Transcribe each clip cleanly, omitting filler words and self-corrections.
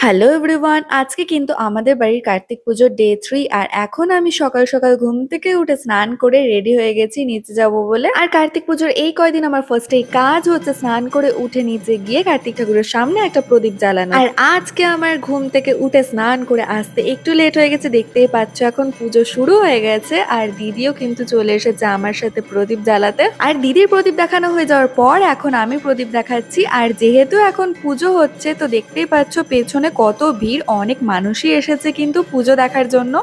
Hello everyone, আজকে কিন্তু আমাদের বাড়ির কার্তিক পুজোর ডে 3। আর এখন আমি সকাল সকাল ঘুম থেকে উঠে স্নান করে রেডি হয়ে গেছি নিচে যাব বলে। আর কার্তিক পুজোর এই কয়দিন আমার ফার্স্টেই কাজ হচ্ছে স্নান করে উঠে নিচে গিয়ে কার্তিক ঠাকুরের সামনে একটা প্রদীপ জ্বালানো। আর আজকে আমার ঘুম থেকে উঠে স্নান করে আসতে একটু লেট হয়ে গেছে, দেখতেই পাচ্ছ এখন পুজো শুরু হয়ে গেছে। আর দিদিও কিন্তু চলে এসেছে আমার সাথে প্রদীপ জ্বালাতে। আর দিদির প্রদীপ দেখানো হয়ে যাওয়ার পর এখন আমি প্রদীপ দেখাচ্ছি। আর যেহেতু এখন পুজো হচ্ছে তো দেখতেই পাচ্ছ পেছনে কত ভিড়, অনেক মানুষই এসেছে কিন্তু পুজো দেখার জন্য।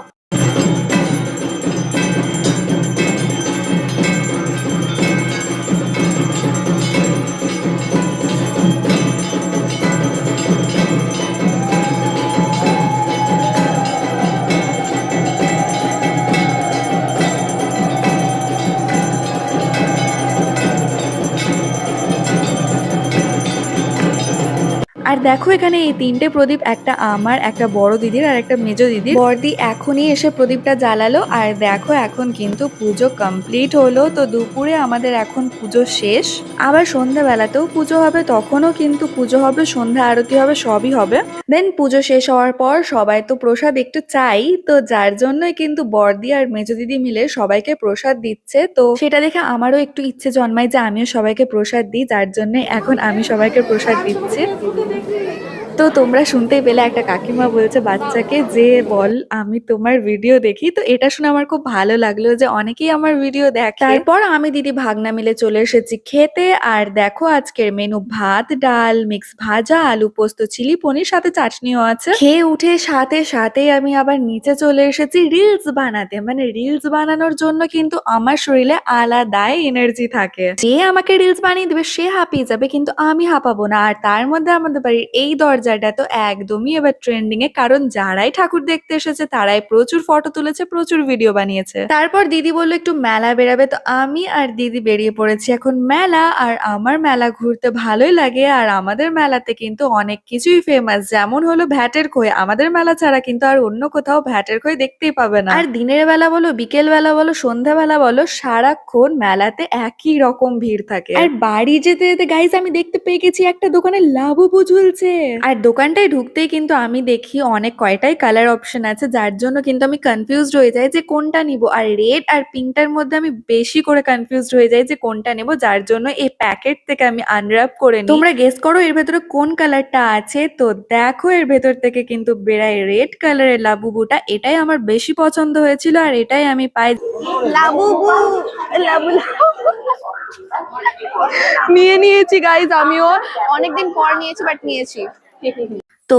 আর দেখো এখানে এই তিনটে প্রদীপ, একটা আমার, একটা বড় দিদির আর একটা মেজো দিদির। বড়দি এখনই এসে প্রদীপটা জ্বালালো। আর দেখো এখন কিন্তু পুজো কমপ্লিট হলো। তো দুপুরে আমাদের এখন পুজো শেষ, আবার সন্ধ্যাবেলাতেও পুজো হবে, তখনও কিন্তু পুজো হবে, সন্ধ্যা আরতি হবে, সবই হবে। দেন পুজো শেষ হওয়ার পর সবাই তো প্রসাদ একটু চাই, তো যার জন্যই কিন্তু বড়দি আর মেজো দিদি মিলে সবাইকে প্রসাদ দিচ্ছে। তো সেটা দেখে আমারও একটু ইচ্ছে জন্মায় যে আমিও সবাইকে প্রসাদ দিই, যার জন্য এখন আমি সবাইকে প্রসাদ দিচ্ছি। তো তোমরা শুনতেই পেলে একটা কাকিমা বলছে বাচ্চাকে যে বল আমি তোমার ভিডিও দেখি। তো এটা শুনে আমার খুব ভালো লাগলো যে অনেকেই আমার ভিডিও দেখে। তারপর আমি দিদি ভাগনা মিলে চলে এসেছি খেতে। আর দেখো আজকের মেনু ভাত, ডাল, মিক্স ভাজা, আলু পোস্ত, চিলি পনির, সাথে চাটনিও আছে। খেয়ে উঠে সাথে সাথেই আমি আবার নিচে চলে এসেছি রিলস বানাতে। মানে রিলস বানানোর জন্য কিন্তু আমার শরীরে আলাদাই এনার্জি থাকে। যে আমাকে রিলস বানিয়ে দেবে সে হাঁপিয়ে যাবে, কিন্তু আমি হাঁপাবো না। আর তার মধ্যে আমাদের বাড়ির এই দরজাটা তো একদমই এবার ট্রেন্ডিং এ, কারণ যারাই ঠাকুর দেখতে এসেছে তারাই প্রচুর ফটো তুলেছে, প্রচুর ভিডিও বানিয়েছে। তারপর দিদি বললো একটু মেলা বেরাবে, তো আমি আর দিদি বেরিয়ে পড়েছি এখন মেলা। আর আমার মেলা ঘুরতে ভালোই লাগে। আর আমাদের মেলাতে কিন্তু অনেক কিছুই ফেমাস, যেমন হলো ভ্যাটের খই। আমাদের মেলা ছাড়া কিন্তু আর অন্য কোথাও ভ্যাটের খই দেখতেই পাবে না। আর দিনের বেলা বলো, বিকেল বেলা বলো, সন্ধ্যাবেলা বলো, সারাক্ষণ মেলাতে একই রকম ভিড় থাকে। আর বাড়ি যেতে যেতে গাইজ আমি দেখতে পেয়ে গেছি একটা দোকানে লাবুবু ঝুলছে। আর দোকানটায় ঢুকতেই কিন্তু আমি দেখি অনেক কয়টাই কালার অপশন আছে, যার জন্য কিন্তু আমি কনফিউজড হয়ে যাই যে কোনটা নিব। আর রেড আর পিঙ্কটার মধ্যে আমি বেশি করে কনফিউজড হয়ে যাই যে কোনটা নেব, যার জন্য এই প্যাকেট থেকে আমি আনর্যাপ করে নিই। তোমরা গেস করো এর ভেতরে কোন কালারটা আছে। তো দেখো এর ভেতর থেকে কিন্তু বেড়ায় রেড কালারের লাবুবুটা। এটাই আমার বেশি পছন্দ হয়েছিল আর এটাই আমি পাই। লাবুবু লাবু নিয়েছি গাইজ, আমিও অনেকদিন পর নিয়েছি, বাট নিয়েছি। তো